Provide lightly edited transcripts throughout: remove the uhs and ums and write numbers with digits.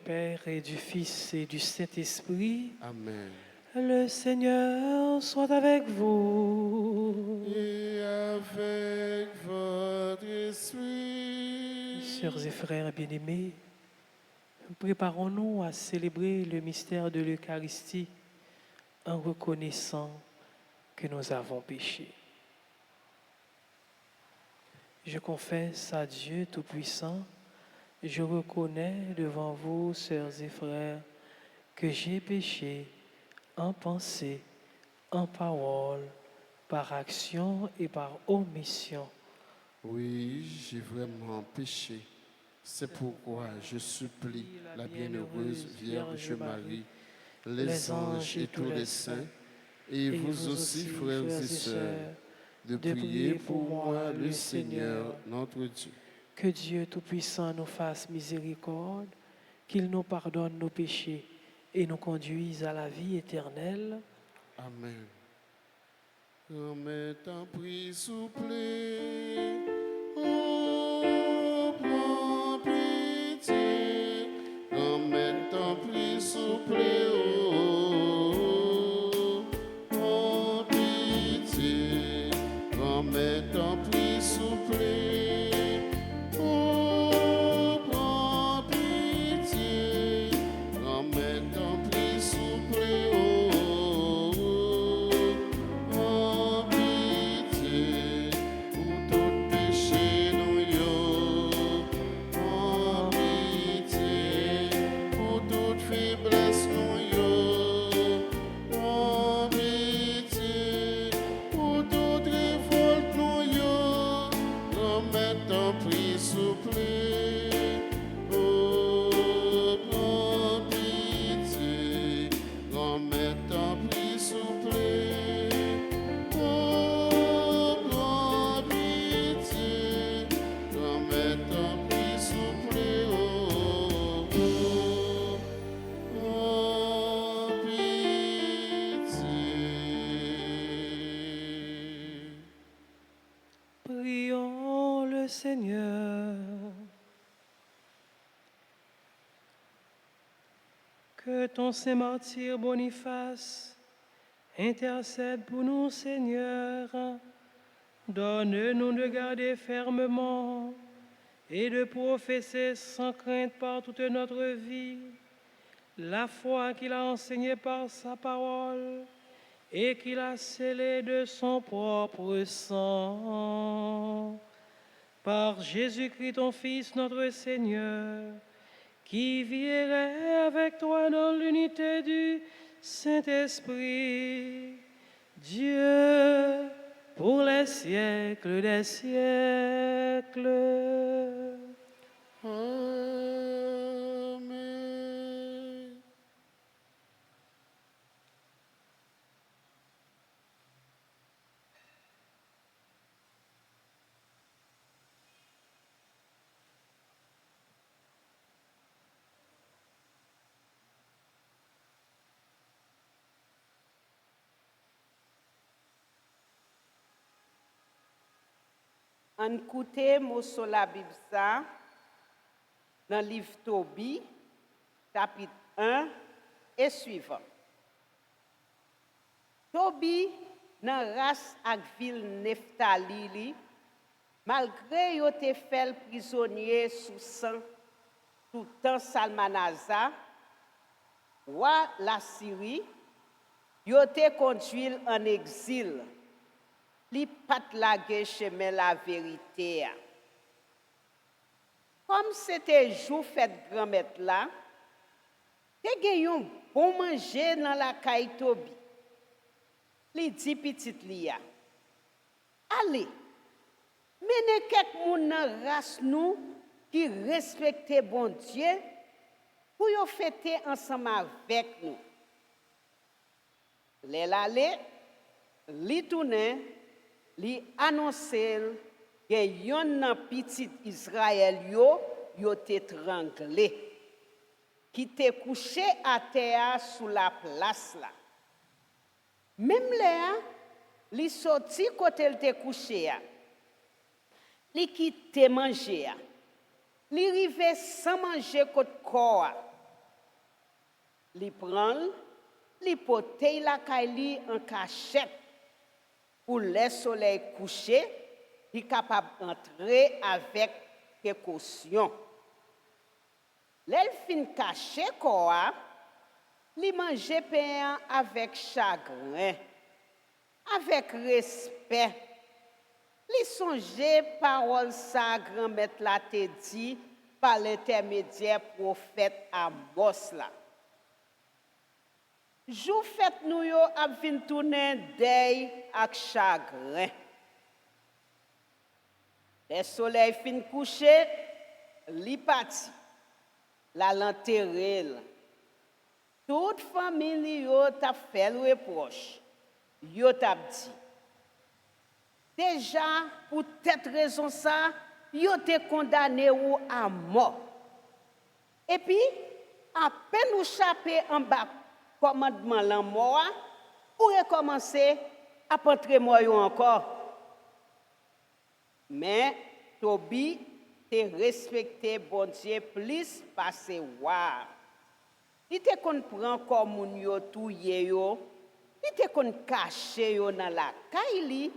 Père et du Fils et du Saint-Esprit. Amen. Le Seigneur soit avec vous. Et avec votre esprit. Sœurs et frères bien-aimés, préparons-nous à célébrer le mystère de l'Eucharistie en reconnaissant que nous avons péché. Je confesse à Dieu Tout-Puissant, je reconnais devant vous, sœurs et frères, que j'ai péché en pensée, en parole, par action et par omission. Oui, j'ai vraiment péché. C'est pourquoi je supplie la bienheureuse Vierge Marie, les anges et tous les saints, et vous aussi, frères et sœurs, de prier pour moi, le Seigneur, notre Dieu. Que Dieu Tout-Puissant nous fasse miséricorde, qu'il nous pardonne nos péchés et nous conduise à la vie éternelle. Amen. Remets en prie, soufflez. Oh, prends pitié. Remets en prie, soufflez. Oh, prends pitié. Remets en prie, soufflez. Oh, prends pitié. Remets en prie, soufflez. Oh, pitié, pour tout péché nous yo. Oh, pitié, pour toute faiblesse nous yo. Oh, pitié, pour toute révolte nous yo. Remets en prie, soufflez. Oh, prends pitié, remets en prie, soufflez. Oh, prends pitié, remets en prie, soufflez. Oh, pitié. Prions le Seigneur. Que ton saint martyr Boniface intercède pour nous, Seigneur. Donne-nous de garder fermement et de professer sans crainte par toute notre vie la foi qu'il a enseignée par sa parole et qu'il a scellée de son propre sang. Par Jésus-Christ, ton Fils, notre Seigneur, qui vit et règne avec toi dans l'unité du Saint-Esprit, Dieu, pour les siècles des siècles. Amen. On écoute mot sur la Bible ça dans le livre Tobie, chapitre 1 et suivant. Tobie dans race ak ville Neftali li, malgré yo te fait prisonnier sous sang tout temps Salmanaza, roi la Syrie, yo te conduit en exil. Li pat lage chemin la vérité. Comme c'était jour fête grand-mère là, te gen yon bon manger dans la caille Tobi. Li di petit li ya. Allez, mene quelques moun nan race nous qui respecte bon Dieu pour yo fêter ensemble avec nous. L'allé, li tourne, li annonce que yon nan petit Israël yo te tranglé, qui te couché à terre sous la place là. Même là, li sorti côté te couché a. Li quitte manger a. Li rive sans manger côté corps. li prend, li pote la kaili en cachette pour le soleil couché, li capable d'entrer avec précaution. L'elfine caché quoi, li mange pain avec chagrin, avec respect. Li songe parole sa grand-mère la te dit par l'intermédiaire prophète Amos la. Jou fête nou yo ap vin tourner deuil ak chagrin. Le soleil fin couché, li parti. La l'enterrel. Toute famille yo t'a fait le reproche. Yo t'a dit. Déjà, pour cette raison ça, yo te condamné ou à mort. Et puis, à peine ou chapé en bas commandement la mort, ou recommencer à entrer moi encore. Mais Tobi te respecté bon Dieu plus passé wa. Il te kon prend comme moun yo touye yo, il te kon caché yo dans la kaili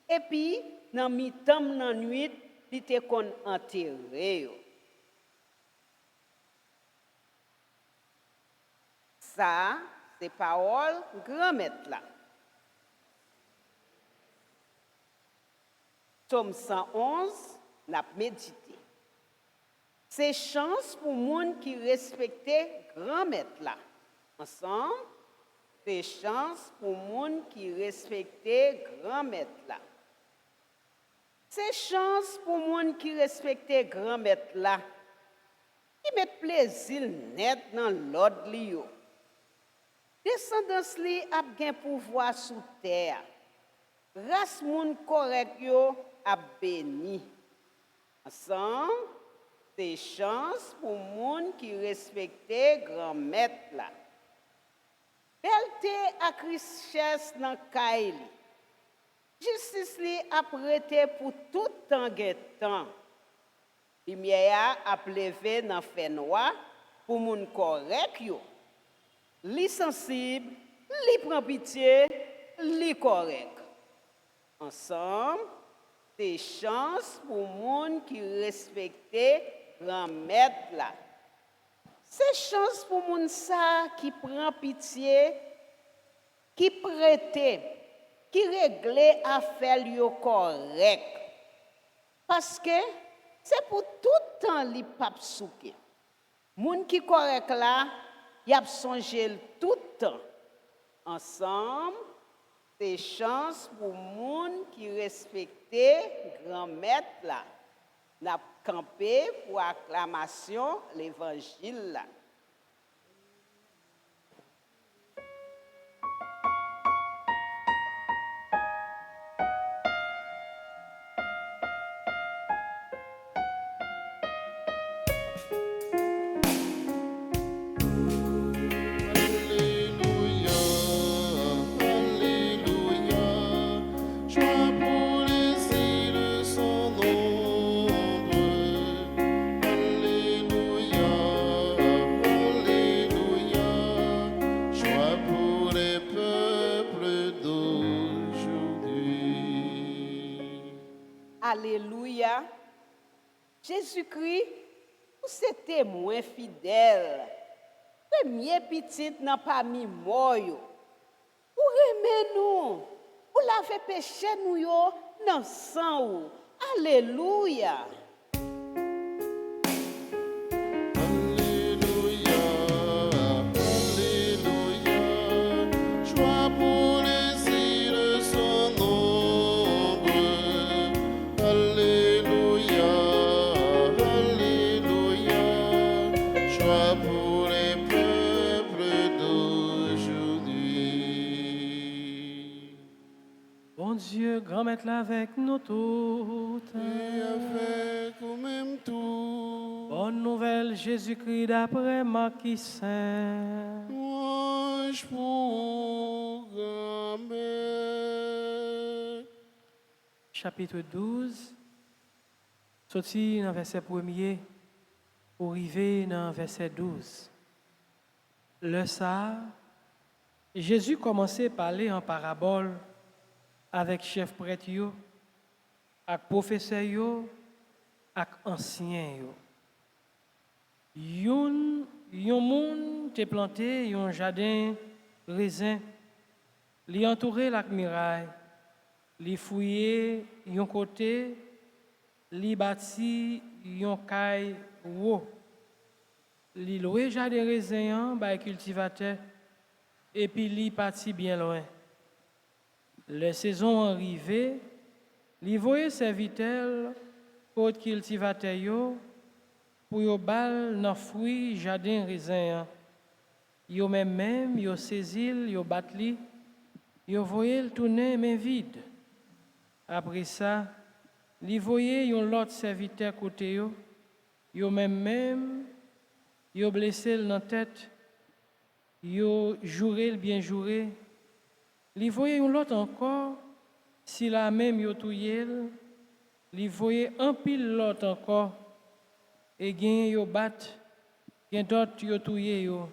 et puis dans mi-temps dans nuit, il te kon enterré yo. Ça, c'est parole grand-mère là. Psaume 111, n'a médité. C'est chance pour moun qui respectait grand-mère là. Ensemble, c'est chance pour moun qui respectait grand-mère là. C'est chance pour moun qui respectait grand-mère là. Qui met plaisir net dans l'ordre li yo. Descendance li ap gen pouvoir sous terre. Race moun correct yo ap béni. Ensemble, c'est chance pour moun qui respectait grand-mère là. Belté ak richesse nan kay li. Justice li ap rete pour tout temps gen temps. Lumière ap leve nan fè noir pour moun correct yo. Li sensible, li prend pitié, li correct. Ensemble, c'est chance pour moun qui respectait grand-mère là. C'est chance pour moun ça qui prend pitié, qui prête, qui règle affaire yo correct. Parce que c'est pour tout temps li pap souke. Moun qui correct là, y a songé tout le temps. Ensemble, c'est chance pour moun qui respectait grand-mère là. N'a campé pour acclamation l'évangile là. Alléluia. Jésus-Christ, vous êtes témoin fidèle. Premier petit n'a pas mis mort. Vous aimez nous. Vous l'avez péché nous yo dans sang. Alléluia. Bon Dieu, grand-mère là avec nous toutes. Et avec nous-mêmes tous. Bonne nouvelle, Jésus-Christ d'après Matthieu Saint. Louange pour grand-mère. Chapitre 12, sorti dans verset 1er pour arriver dans verset 12. Le ça, Jésus commençait à parler en parabole avec chef prêtre yo, avec professeur yo, avec ancien yo. Yon moun te planté yon jardin raisin, li entouré la muraille, li fouillé yon côté, li bâti yon caille wo. Li loué jardin raisin by cultivateur et puis li parti bien loin. La saison arrivée, li voye serviteur pour cultivateur yo pour yo bal nan fruit jardin raisin. Yo même yo saisil, yo batli, yo voye le tourner main vide. Après ça, li voye yon l'autre serviteur côté yo même yo blessé dans tête, yo jouré bien jouré. Li voye yon l'autre encore, si la même yo touye, li voye un pile l'autre encore, et gen yo bat, gen d'autres yo touye yo.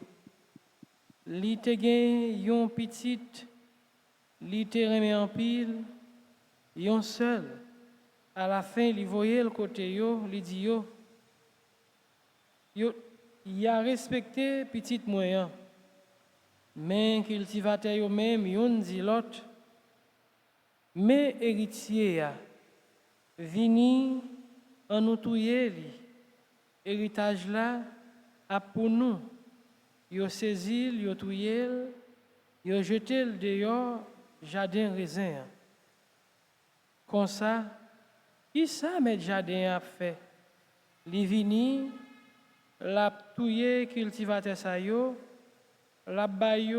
Li te gen yon petit, li te remet en pile, yon seul. À la fin, li voye le côté yo, li dit yo, y a respecté petit moyen. Mais cultivateur yo même, yon dit l'autre, mais héritier a, vini en nous touye li. Héritage là, a pour nous. Yo saisi, yo touye, yo jeté le dehors, jardin raisin. Comme ça, qui ça met jardin a fait? Li vini, la touye cultivateur sa yo, la bay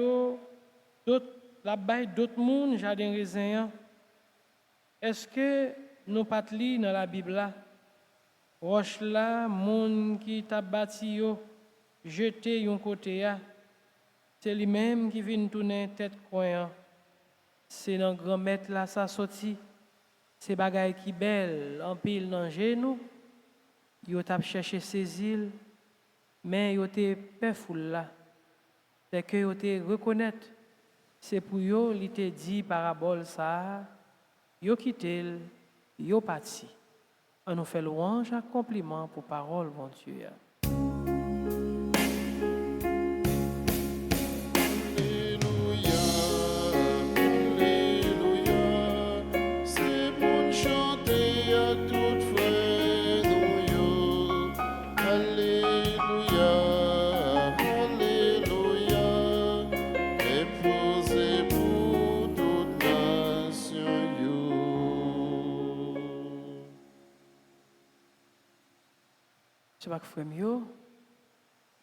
d'autres moun jardin raisin. Est-ce que nous pas li dans la Bible là? Roche là, moun qui t'a bâti yo, jeté yon côté ya, c'est lui-même qui vient tourner tête coin. C'est dans grand maître là ça sorti. C'est bagay qui belle, en pile dans genou. Yo t'a cherché saisir, mais yo te pe foule là. C'est que yo te reconnaître. C'est pour yo li te dit parabole ça. Yo quitté, yo parti. On nous fait louange à compliment pour parole, mon Dieu.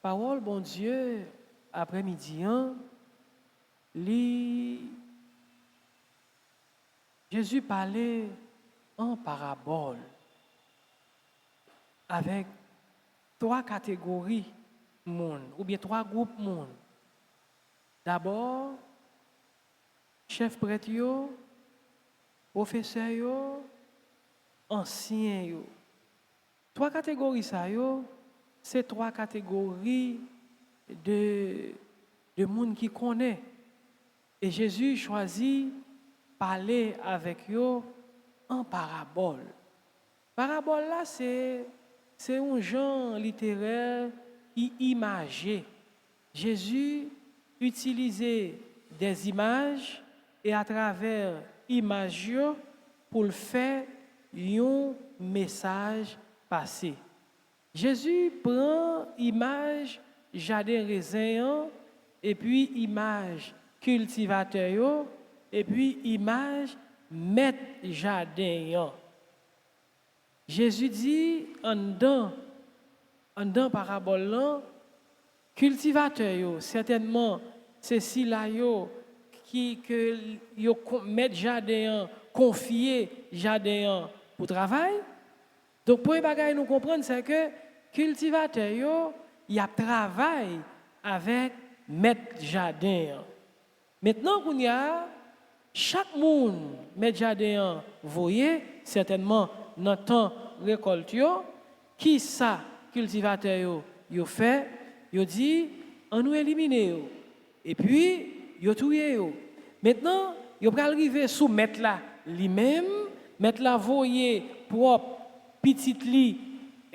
Parole, bon Dieu, après-midi, Jésus parlait en parabole avec 3 catégories de monde, ou bien 3 groupes de monde. D'abord, chef prêtre, professeur, ancien. 3 catégories, ça, c'est 3 catégories de monde qui connaît. Et Jésus choisit parler avec eux en parabole. Parabole là, c'est un genre littéraire qui imagé. Jésus utilisait des images et à travers images pour le faire un message passé. Jésus prend image jardin raisin et puis image cultivateur et puis image maître jardin. Jésus dit en dedans parabole là, cultivateur certainement c'est si là que maître jardin confier jardin pour travail. Donc, pour les nous comprendre, c'est que cultivateur, il y a travail avec maître jardin. Maintenant, qu'on y a chaque monde, maître jardin, voyez, certainement, dans le temps récolte, qui ça, cultivateur, yo fait, yo dit, on nous élimine. Et puis, yo touye yo. Maintenant, yo pral arriver sous mettre là lui-même, mettre la voyer propre petite li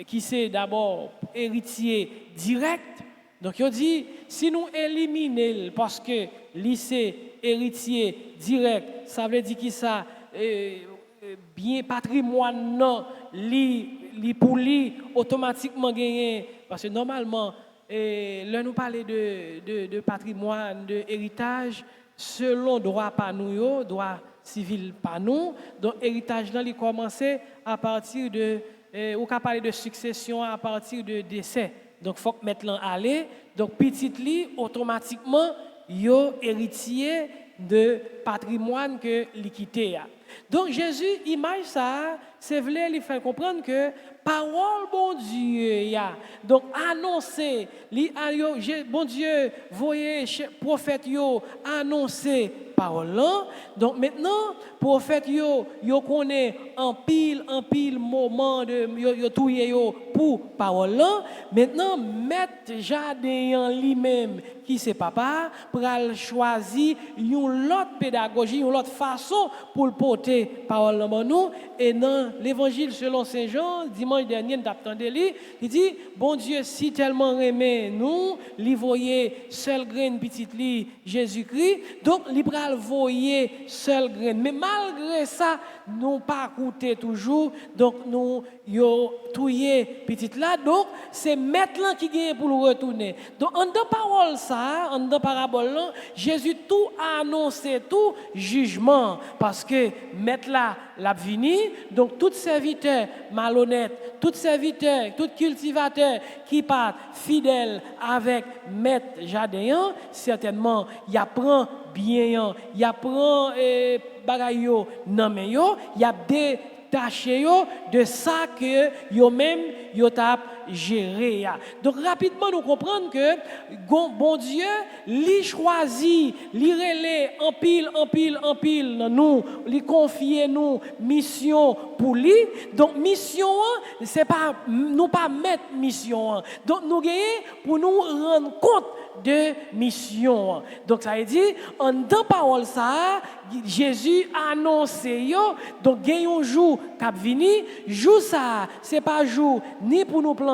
qui c'est d'abord héritier direct. Donc yo dit si nous éliminer parce que lycée héritier direct, ça veut dire qui ça bien patrimoine non li pour lui automatiquement gagné parce que normalement là nous parler de patrimoine, de héritage selon droit par nous, droit civil par nous. Donc héritage là il commencer à partir de ou qu'a parler de succession à partir de décès. Donc faut mettre l'en aller. Donc petit li automatiquement yo héritier de patrimoine que l'équité a. Donc Jésus image ça, c'est vrai lui faire comprendre que parole bon Dieu ya. Donc annoncer bon Dieu voyez prophète yo annoncer parole là. Donc maintenant prophète yo connaît en pile moment de yo touye yo pour parole là. Maintenant mettre jardin lui-même qui c'est papa pral choisir une autre pédagogie, une autre façon pour le porter parole là nous et dans l'évangile selon Saint Jean dimanche dernier nous attendait il dit bon Dieu si tellement aimé nous li voyer seul grain petite li Jésus-Christ donc li pral voyer seul grain mais malgré ça nous pas coûter toujours donc nous yo touyer petite là donc c'est mettre là qui gagne pour le retourner donc en dans parole ça en dans parabole là Jésus tout a annoncé tout jugement parce que mettre là l'a vini donc tout serviteur malhonnête tout serviteur tout cultivateur qui pas fidèle avec maître jardin certainement il apprend bien il apprend bagay yo nan men yo il a détaché yo de ça que yo même yo t'a géré. Donc rapidement nous comprenons que bon Dieu li choisi, li relé en pile dans nous, li confier nous mission pour lui. Donc mission c'est pas nous pas mettre mission. Donc nous gagner pour nous rendre compte de mission. Donc ça veut dire en dans parole ça Jésus a annoncé yo donc gagne un jour cap vini jour ça c'est pas jour ni pour nous planter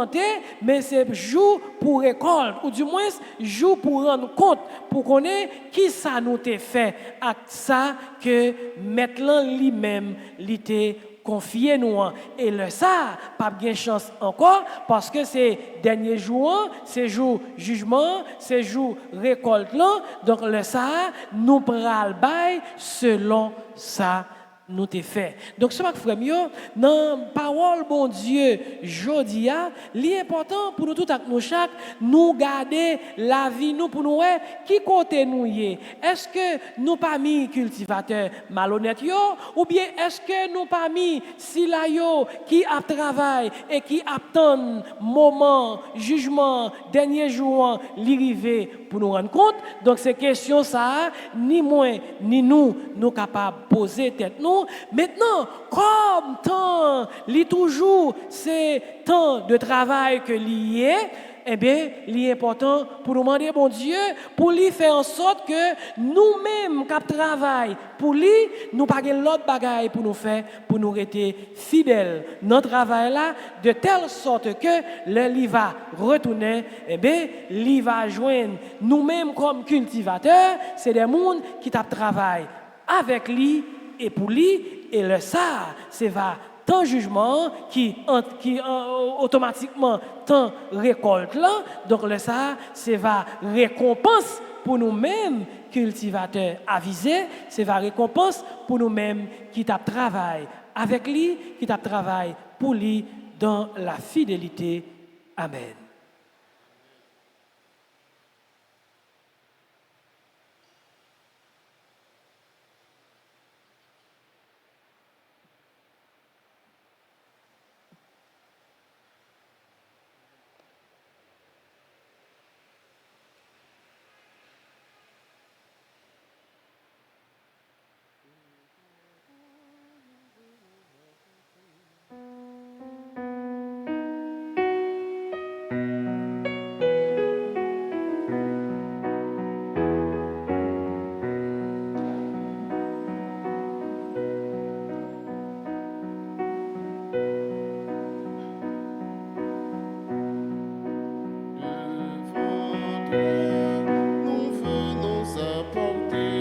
mais c'est jour pour récolte ou du moins jour pour rendre compte pour connaître qui ça nous t'a fait à ça que maintenant lui-même l'était confier nous et le ça pas bien chance encore parce que c'est dernier jour c'est jour jugement c'est jour récolte là donc le ça nous pral bail selon ça nous t'ai fait. Donc ce que frère mieux dans parole bon Dieu jodia, l'important pour nous tout avec nous chaque nous garder la vie nous pour nous qui côté nous y est-ce que nous pas mis cultivateur malhonnête yo ou bien est-ce que nous pas mis sila yo qui a travail et qui attend moment jugement dernier jour l'arrivée pour nous rendre compte donc ces questions ça ni moi ni nous capables poser tête nous maintenant comme temps li toujours c'est temps de travail que lié eh bien, l'important pour nous demander bon Dieu, pour lui faire en sorte que nous-mêmes qui travaillons pour lui, nous pas l'autre bagaille pour nous faire, pour nous rester fidèles dans le travail là, de telle sorte que le lit va retourner, eh bien, lui va joindre nous-mêmes comme cultivateurs, c'est des mondes qui travaillent avec lui et pour lui, et le ça, c'est va tant jugement qui automatiquement tant récolte là donc le ça c'est va récompense pour nous-mêmes cultivateurs avisés c'est va récompense pour nous-mêmes qui t'a travail avec lui qui t'a travail pour lui dans la fidélité amen. toi, nous venons apporter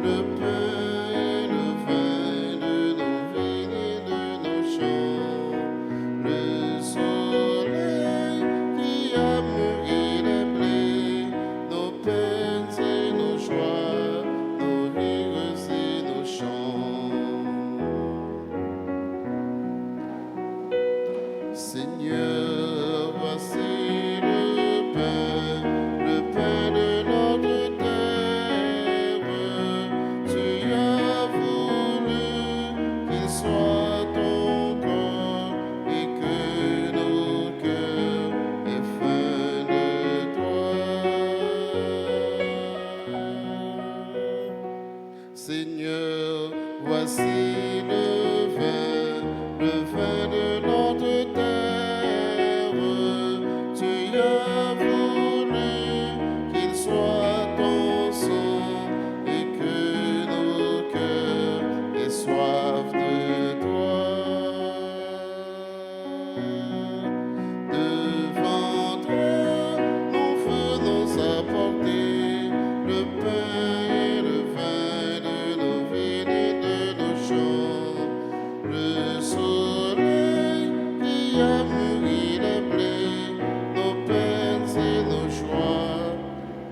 le pain et le vin de nos vies et de nos champs. Le soleil qui a mûri les blés, nos peines et nos joies, nos rires et nos chants. Seigneur, voici le pain de notre terre. Tu as voulu qu'il soit ton corps et que nos cœurs aient faim de toi. Seigneur, voici le vin de notre terre. Tu as voulu qu'il soit ton sang et que nos cœurs aient soif de toi. Devant toi, nous venons apporter le pain et le vin de nos vies et de nos champs. Le soleil qui a mûri les blés, nos peines et nos joies,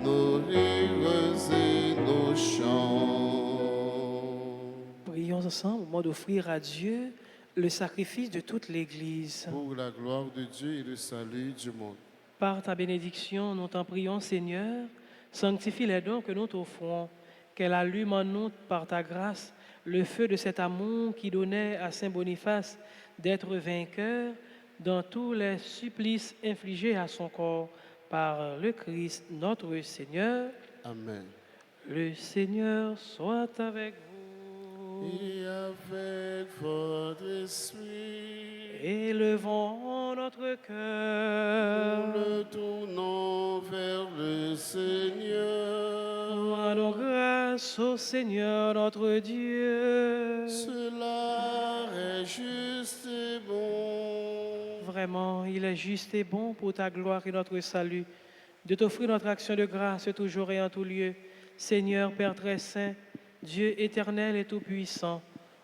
nos rires et nos chants. Prions ensemble au moment d'offrir à Dieu le sacrifice de toute l'Église. Pour la gloire de Dieu et le salut du monde. Par ta bénédiction, nous t'en prions, Seigneur, sanctifie les dons que nous t'offrons, qu'elle allume en nous, par ta grâce, le feu de cet amour qui donnait à Saint Boniface d'être vainqueur dans tous les supplices infligés à son corps par le Christ notre Seigneur. Amen. Le Seigneur soit avec vous. Et avec votre esprit, Élevons notre cœur. nous le tournons vers le Seigneur. Rendons grâce au Seigneur notre Dieu. Cela est juste et bon. Vraiment, il est juste et bon pour ta gloire et notre salut de t'offrir notre action de grâce toujours et en tout lieu. Seigneur, Père très saint, Dieu éternel et tout-puissant,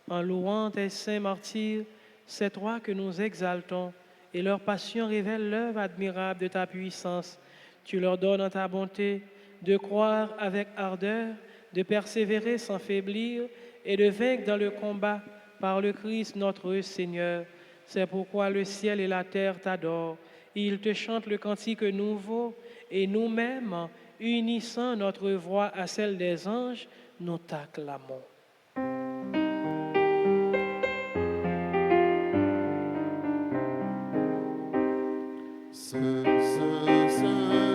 en louant tes saints martyrs, c'est toi que nous exaltons, et leur passion révèle l'œuvre admirable de ta puissance. Tu leur donnes en ta bonté de croire avec ardeur, de persévérer sans faiblir et de vaincre dans le combat par le Christ notre Seigneur. C'est pourquoi le ciel et la terre t'adorent. Ils te chantent le cantique nouveau et nous-mêmes, unissant notre voix à celle des anges, nous t'acclamons. Saint,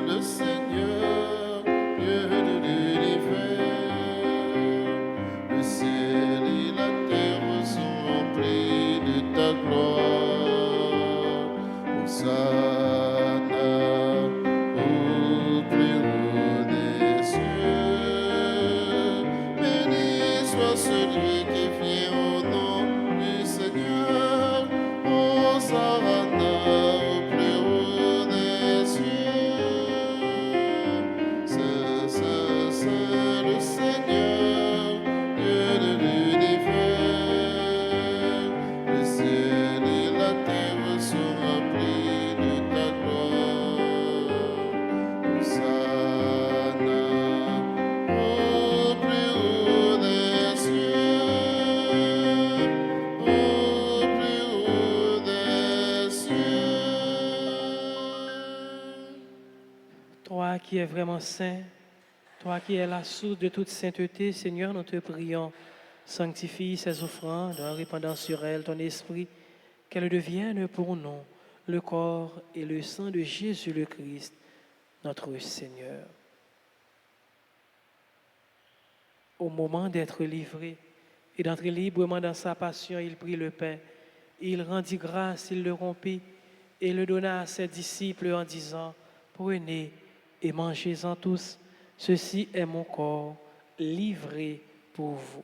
le Seigneur, Dieu de l'univers. Le ciel et la terre sont remplis de ta gloire. Hosanna au plus haut des cieux. Béni soit celui qui vient au nom du Seigneur. Hosanna au plus haut des cieux. Saint, Saint, Saint, le Seigneur, Dieu de l'univers. Le ciel et la terre sont remplis de ta gloire. Hosanna au plus haut des cieux. Au plus haut des cieux. Toi qui es vraiment saint, toi qui es la source de toute sainteté, Seigneur, nous te prions. Sanctifie ces offrandes en répandant sur elles ton esprit, qu'elles deviennent pour nous le corps et le sang de Jésus le Christ, notre Seigneur. Au moment d'être livré et d'entrer librement dans sa passion, il prit le pain, il rendit grâce, il le rompit et le donna à ses disciples en disant, prenez et mangez-en tous, ceci est mon corps livré pour vous.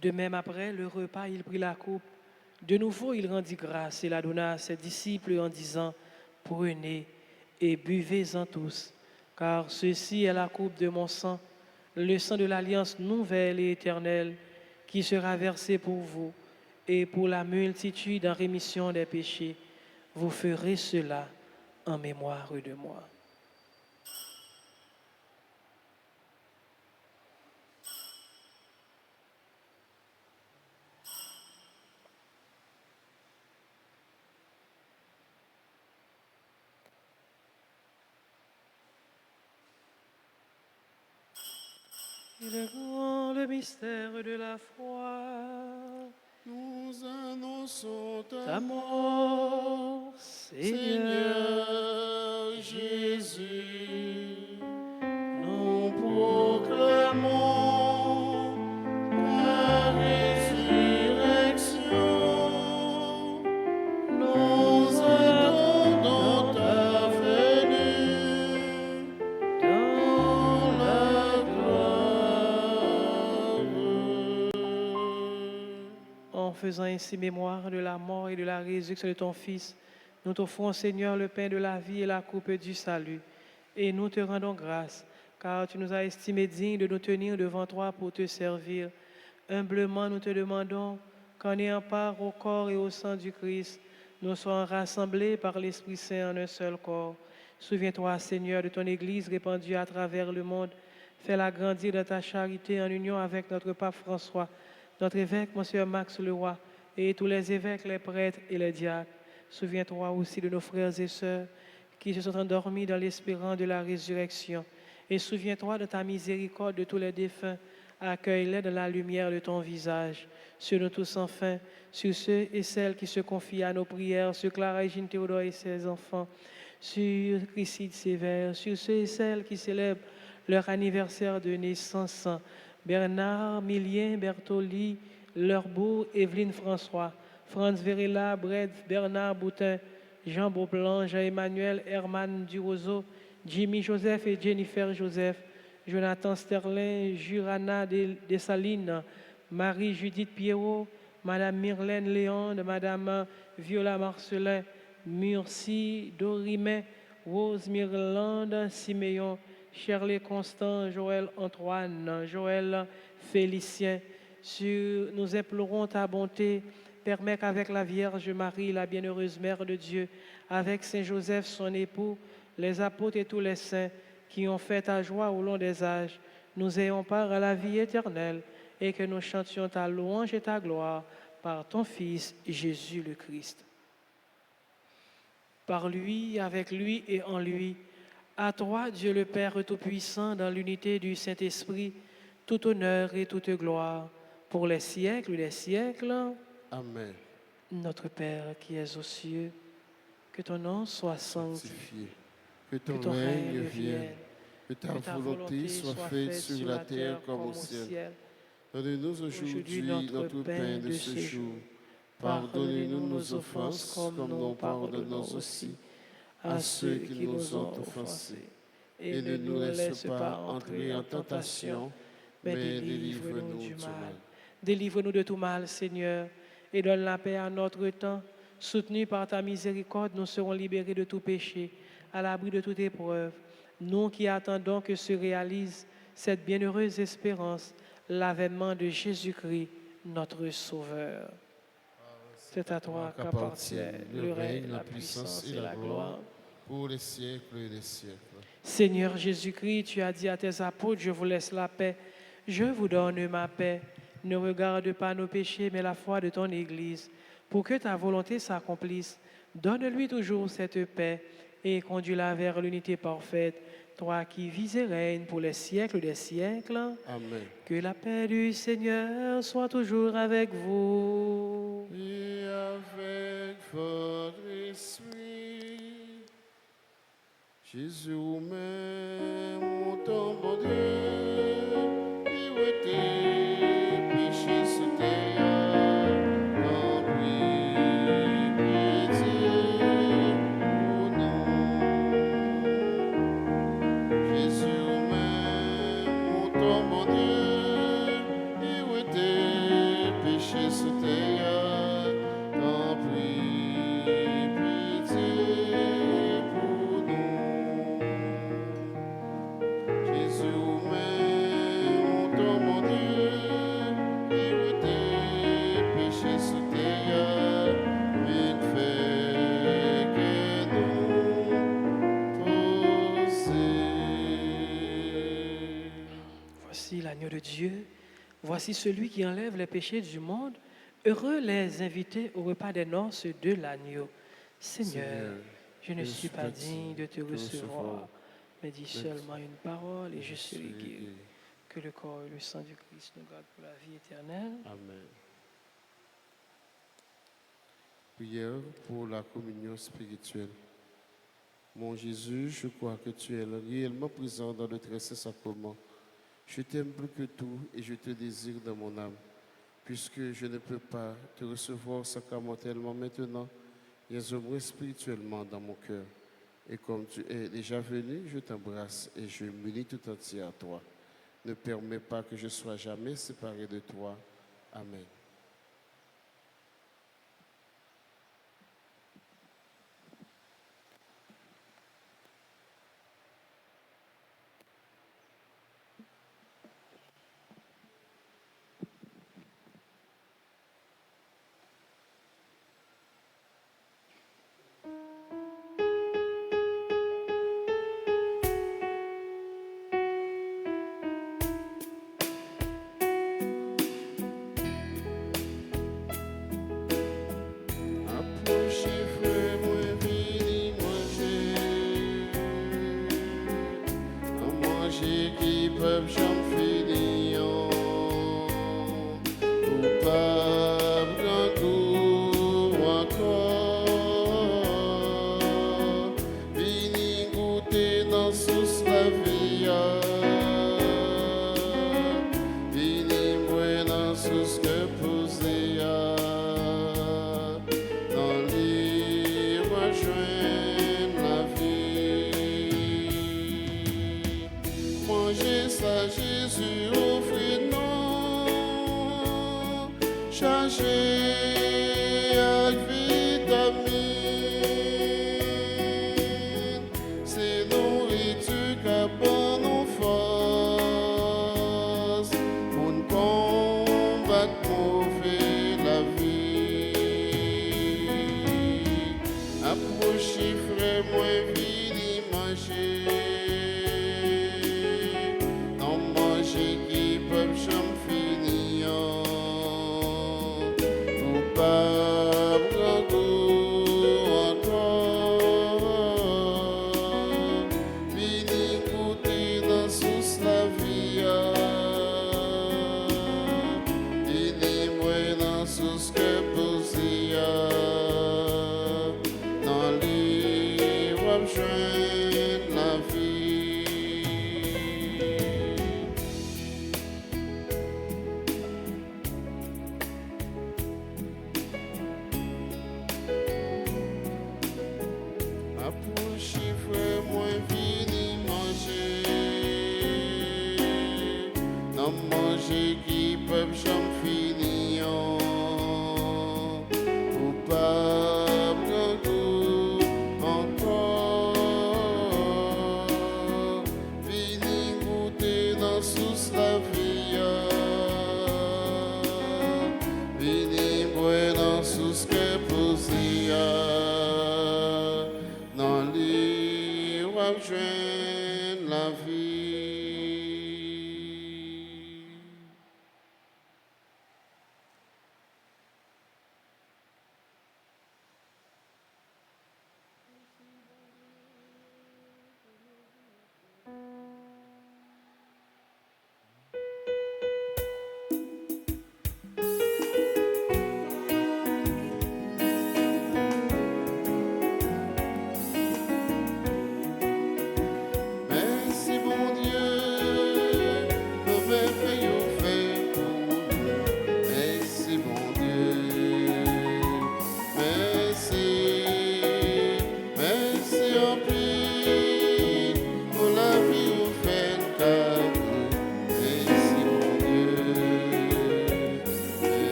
De même, après le repas, il prit la coupe. De nouveau, il rendit grâce et la donna à ses disciples en disant, prenez et buvez-en tous, car ceci est la coupe de mon sang, le sang de l'alliance nouvelle et éternelle, qui sera versé pour vous et pour la multitude en rémission des péchés. Vous ferez cela en mémoire de moi. Il est grand le mystère de la foi. Nous annonçons Ta mort, Seigneur Jésus. nous Proclamons ta résurrection. Nous attendons ta venue dans la gloire. En faisant ainsi mémoire de la mort et de la résurrection de ton Fils, nous t'offrons, Seigneur, le pain de la vie et la coupe du salut. Et nous te rendons grâce, car tu nous as estimés dignes de nous tenir devant toi pour te servir. Humblement, nous te demandons qu'en ayant part au corps et au sang du Christ, nous soyons rassemblés par l'Esprit Saint en un seul corps. Souviens-toi, Seigneur, de ton Église répandue à travers le monde. Fais-la grandir dans ta charité en union avec notre pape François, notre évêque, Monsieur Max Leroy, et tous les évêques, les prêtres et les diacres. Souviens-toi aussi de nos frères et sœurs qui se sont endormis dans l'espérance de la résurrection. Et souviens-toi de ta miséricorde de tous les défunts. Accueille-les dans la lumière de ton visage. Sur nous tous enfin, sur ceux et celles qui se confient à nos prières, sur Clara et Jean Théodore et ses enfants, sur Christine Sévère, sur ceux et celles qui célèbrent leur anniversaire de naissance, Bernard, Milien, Bertoli, Leurbourg, Evelyne François, Franz Verella, Brett, Bernard Boutin, Jean Beauplan, Jean-Emmanuel, Herman Durozo, Jimmy Joseph et Jennifer Joseph, Jonathan Sterling, Jurana Dessalines, Marie-Judith Pierrot, Madame Myrlène Léon, Madame Viola Marcelin, Murcie Dorimet, Rose Mirlande, Siméon, Shirley Constant, Joël Antoine, Joël Félicien. Nous implorons ta bonté. Permets qu'avec la Vierge Marie, la bienheureuse Mère de Dieu, avec Saint Joseph, son époux, les apôtres et tous les saints qui ont fait ta joie au long des âges, nous ayons part à la vie éternelle et que nous chantions ta louange et ta gloire par ton Fils Jésus le Christ. Par lui, avec lui et en lui, à toi, Dieu le Père Tout-Puissant, dans l'unité du Saint-Esprit, tout honneur et toute gloire, pour les siècles des siècles. Amen. Notre Père qui es aux cieux, que ton nom soit sanctifié, Que ton règne vienne, que ta volonté soit faite sur la terre comme au ciel. Donne-nous aujourd'hui notre pain de ce jour. Pardonnez-nous nos offenses comme nous pardonnons aussi à ceux qui nous ont offensés. Et ne nous laisse pas entrer en tentation, mais délivre-nous du mal. Délivre-nous de tout mal, Seigneur, et donne la paix à notre temps. Soutenus par ta miséricorde, nous serons libérés de tout péché, à l'abri de toute épreuve. Nous qui attendons que se réalise cette bienheureuse espérance, l'avènement de Jésus-Christ, notre Sauveur. C'est à toi qu'appartient le règne, la puissance et la gloire pour les siècles et les siècles. Seigneur Jésus-Christ, tu as dit à tes apôtres, je vous laisse la paix, je vous donne ma paix. Ne regarde pas nos péchés, mais la foi de ton Église. Pour que ta volonté s'accomplisse, donne-lui toujours cette paix et conduis-la vers l'unité parfaite. Toi qui vis et règnes pour les siècles des siècles. Amen. Que la paix du Seigneur soit toujours avec vous. Et avec votre esprit, Jésus même, mon temps, mon Dieu, qui où était péché, c'était rempli, pitié, au nom. Jésus même, mon temps, mon Dieu, qui où était voici l'agneau de Dieu, voici celui qui enlève les péchés du monde. Heureux les invités au repas des noces de l'agneau. Seigneur, je ne suis pas digne de te recevoir, mais dis seulement une parole et je serai guéri. Que le corps et le sang du Christ nous gardent pour la vie éternelle. Amen. Prière pour la communion spirituelle. Mon Jésus, je crois que tu es réellement présent dans le très saint sacrement. Je t'aime plus que tout et je te désire dans mon âme. Puisque je ne peux pas te recevoir sacramentellement maintenant, viens au moins spirituellement dans mon cœur. Et comme tu es déjà venu, je t'embrasse et je m'unis tout entier à toi. Ne permets pas que je sois jamais séparé de toi. Amen.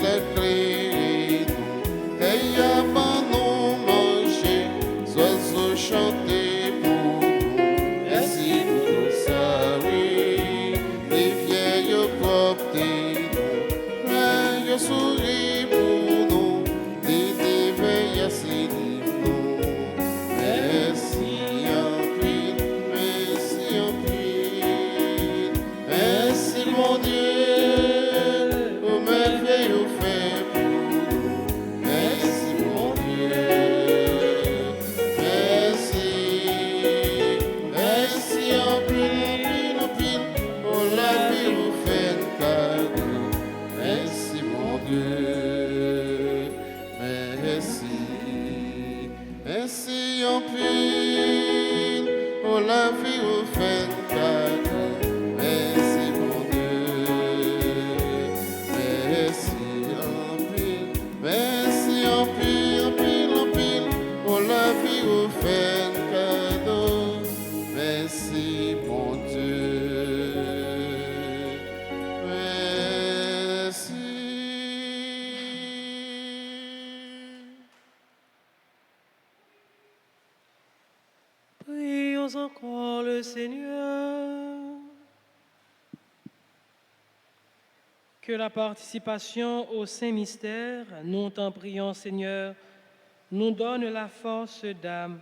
l'éclairé nous, et avant nous manger, oiseaux chanter pour nous. Merci pour tout ça, oui, les vieilles portées nous, les souris pour nous, les déveillés assis nous. Merci en pile, merci en pile, merci mon Dieu, aux merveilles au fait pour nous. Merci mon Dieu, merci en pile, pour la vie au fait cadeau. Merci mon Dieu, merci en pile, pour la vie au fait cadeau. Merci mon Dieu, merci en pile, pour la vie au fait cadeau. Merci mon Dieu, merci. Prions encore le Seigneur. Que la participation au Saint Mystère, nous t'en prions Seigneur, nous donne la force d'âme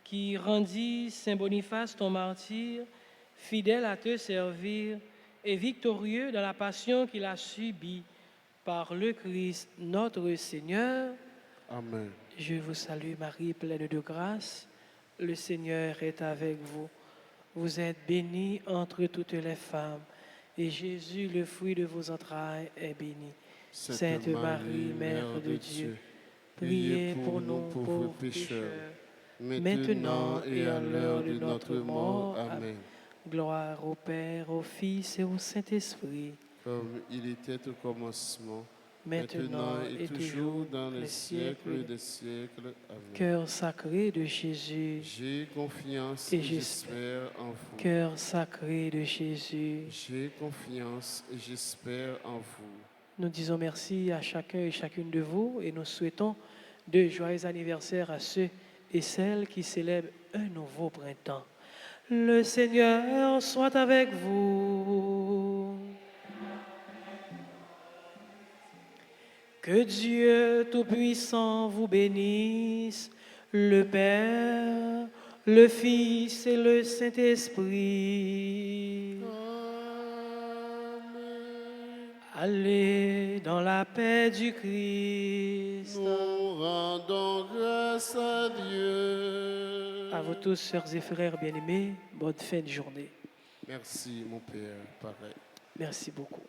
qui rendit Saint Boniface ton martyr, fidèle à te servir et victorieux dans la passion qu'il a subie par le Christ notre Seigneur. Amen. Je vous salue Marie, pleine de grâce. Le Seigneur est avec vous. Vous êtes bénie entre toutes les femmes, et Jésus, le fruit de vos entrailles, est béni. Sainte Marie, Mère de Dieu, priez pour nous pauvres pécheurs, maintenant et à l'heure de notre mort. Amen. Gloire au Père, au Fils et au Saint-Esprit. Comme il était au commencement, Maintenant et toujours dans les siècles des siècles. Amen. Cœur sacré de Jésus, J'ai confiance Et et j'espère. j'espère en vous. cœur sacré de Jésus. J'ai confiance et j'espère en vous. Nous disons merci à chacun et chacune de vous et nous souhaitons de joyeux anniversaires à ceux et celles qui célèbrent un nouveau printemps. Le Seigneur soit avec vous. Que Dieu Tout-Puissant vous bénisse, le Père, le Fils et le Saint-Esprit. Allez dans la paix du Christ. Nous rendons grâce à Dieu. À vous tous, sœurs et frères bien-aimés, bonne fin de journée. Merci mon Père, pareil. Merci beaucoup.